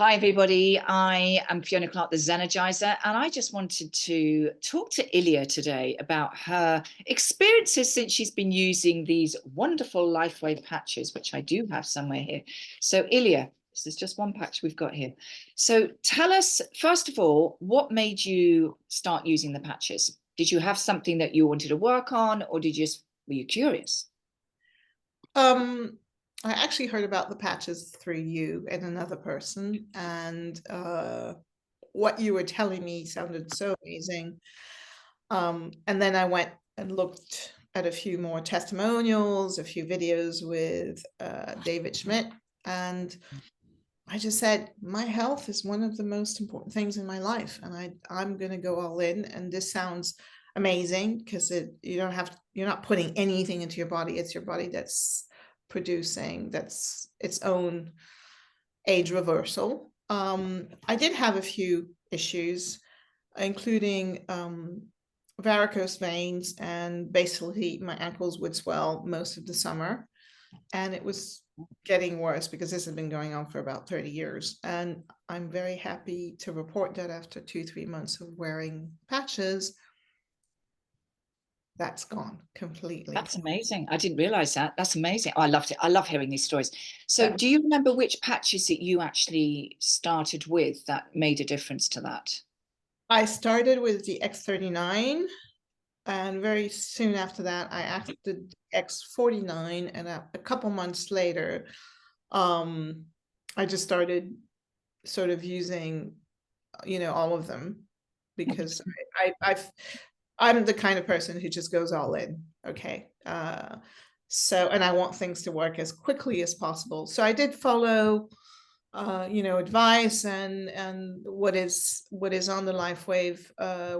Hi, everybody. I am Fiona Clark, the Zenergizer, and I just wanted to talk to Illia today about her experiences since she's been using these wonderful Lifewave patches, which I do have somewhere here. So, Illia, this is just one patch we've got here. So, tell us, first of all, what made you start using the patches? Did you have something that you wanted to work on, or were you curious? I actually heard about the patches through you and another person, and what you were telling me sounded so amazing. And then I went and looked at a few more testimonials, a few videos with David Schmidt, and I just said, my health is one of the most important things in my life, and I'm going to go all in. And this sounds amazing because you're not putting anything into your body. It's your body that's producing that's its own age reversal. I did have a few issues, including varicose veins, and basically my ankles would swell most of the summer, and it was getting worse because this has been going on for about 30 years. And I'm very happy to report that after 2-3 months of wearing patches, that's gone completely. That's amazing. I didn't realize that. That's amazing. Oh, I loved it. I love hearing these stories. So, Yeah. do you remember which patches that you actually started with that made a difference to that? I started with the X39, and very soon after that I added the X49, and a couple months later I just started sort of using all of them, because I'm the kind of person who just goes all in. Okay. And I want things to work as quickly as possible. So I did follow, advice and what is on the Lifewave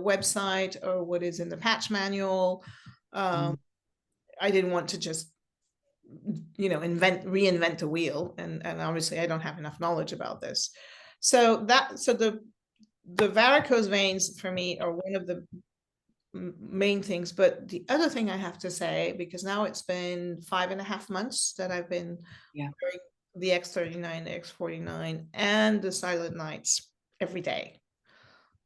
website, or what is in the patch manual. Um, Mm. I didn't want to just, reinvent the wheel. And obviously I don't have enough knowledge about this. So the varicose veins for me are one of the main things. But the other thing I have to say, because now it's been 5.5 months that I've been Yeah. wearing the X39, the X49, and the Silent Nights every day,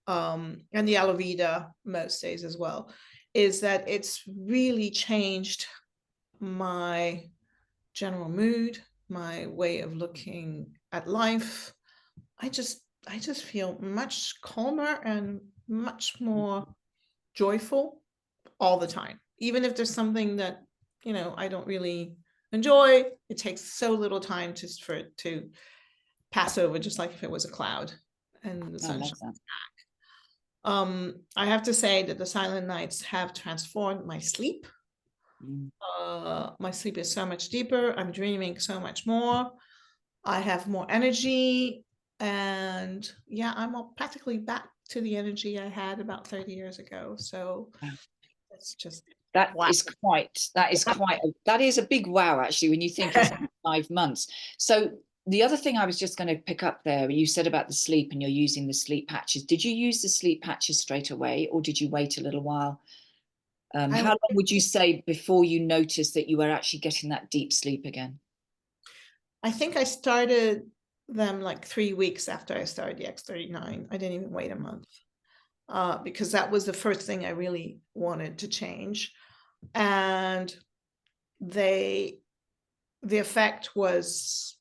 and the Aloe Vera most days as well, is that it's really changed my general mood, my way of looking at life. I just feel much calmer and much more joyful all the time. Even if there's something that, I don't really enjoy, it takes so little time just for it to pass over, just like if it was a cloud and the I love sunshine. that. I have to say that the Silent Nights have transformed my sleep. Mm. My sleep is so much deeper. I'm dreaming so much more. I have more energy. And yeah, I'm all practically back to the energy I had about 30 years ago. So Wow. it's just That wow. is that is a big wow, actually, when you think it's only 5 months. So the other thing I was just going to pick up there, you said about the sleep and you're using the sleep patches. Did you use the sleep patches straight away, or did you wait a little while? I How long would you say before you noticed that you were actually getting that deep sleep again? I think I started them like 3 weeks after I started the X39. I didn't even wait a month, because that was the first thing I really wanted to change. And they, the effect was,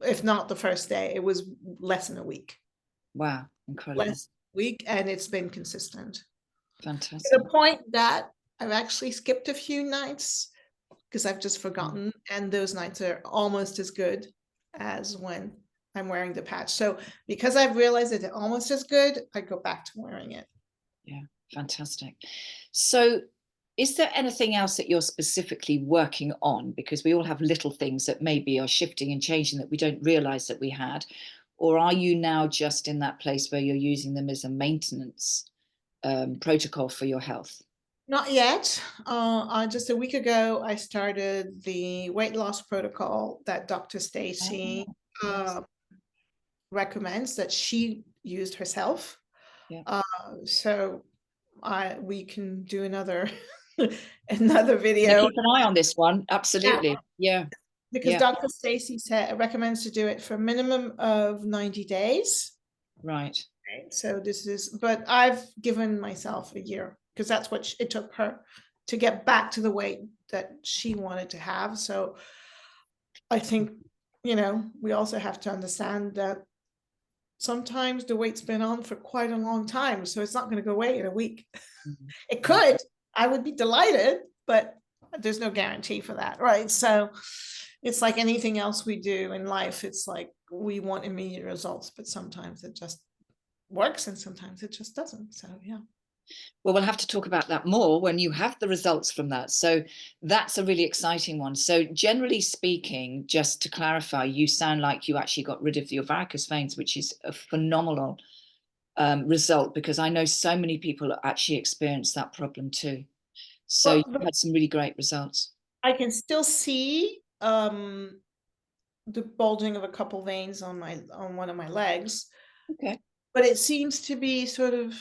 if not the first day, it was less than a week, Wow, incredible. less week, and it's been consistent to Fantastic. the point that I've actually skipped a few nights because I've just Mm. forgotten, and those nights are almost as good as when I'm wearing the patch. So because I've realized that it's almost as good, I go back to wearing it. Yeah, fantastic. So, is there anything else that you're specifically working on? Because we all have little things that maybe are shifting and changing that we don't realize that we had. Or are you now just in that place where you're using them as a maintenance protocol for your health? Not yet. Just a week ago, I started the weight loss protocol that Dr. Stacy Oh, yes. uh, recommends, that she used herself. Yeah. Uh, so we can do another another Yeah, video. keep an eye on this one. Yeah, Absolutely. Yeah. because Yeah. Dr. Stacy recommends to do it for a minimum of 90 days. Right. Right? So this is, but I've given myself a year because that's what it took her to get back to the weight that she wanted to have. So I think, we also have to understand that sometimes the weight's been on for quite a long time, so it's not going to go away in a week. Mhm. It could. I would be delighted, but there's no guarantee for that, right? So it's like anything else we do in life. It's like we want immediate results, but sometimes it just works and sometimes it just doesn't. So yeah. Well, we'll have to talk about that more when you have the results from that. So that's a really exciting one. So generally speaking, just to clarify, you sound like you actually got rid of your varicose veins, which is a phenomenal result, because I know so many people actually experience that problem too. So you Well, had some really great results. I can still see the bulging of a couple veins on one of my legs, Okay. but it seems to be sort of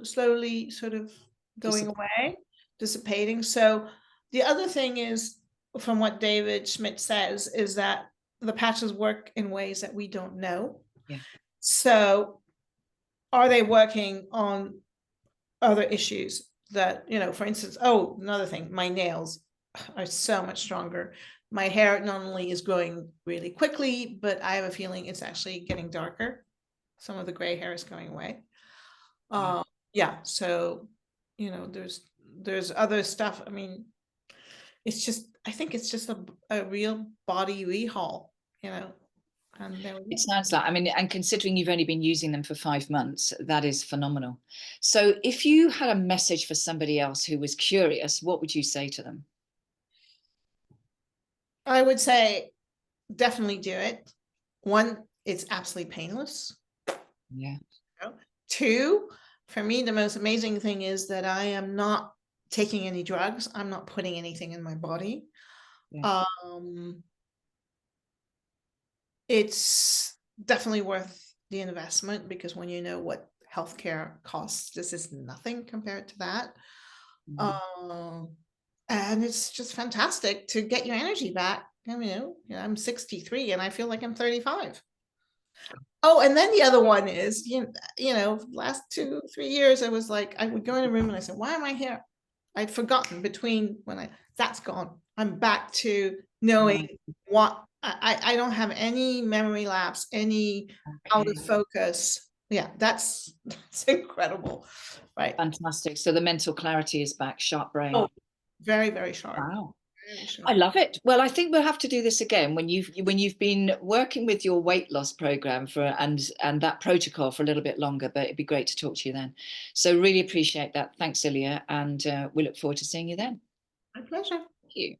slowly sort of going Disappointing. away, dissipating. So the other thing is, from what David Schmidt says, is that the patches work in ways that we don't know. Yeah. So are they working on other issues that, for instance, another thing, my nails are so much stronger. My hair not only is growing really quickly, but I have a feeling it's actually getting darker. Some of the gray hair is going away. Yeah. Yeah, so there's other stuff. I mean, I think it's just a real body rehaul, and there we It go. sounds like, I mean, and considering you've only been using them for 5 months, that is phenomenal. So if you had a message for somebody else who was curious, what would you say to them? I would say definitely do it. One, it's absolutely painless. Yeah. Two, for me, the most amazing thing is that I am not taking any drugs. I'm not putting anything in my body. Yeah. It's definitely worth the investment because when you know what healthcare costs, this is nothing compared to that. Mhm. And it's just fantastic to get your energy back. I mean, I'm 63 and I feel like I'm 35. Oh, and then the other one is, last 2, 3 years, I was like, I would go in a room and I said, why am I here? I'd forgotten between that's gone. I'm back to knowing Right. what I don't have any memory lapse, any out of Okay. focus. Yeah, that's incredible. Right. Fantastic. So the mental clarity is back, sharp brain. Oh, very, very sharp. Wow. Very I sharp. love it. Well, I think we'll have to do this again when you've been working with your weight loss program and that protocol for a little bit longer. But it'd be great to talk to you then. So really appreciate that. Thanks, Illia, and we look forward to seeing you then. My pleasure. Thank you.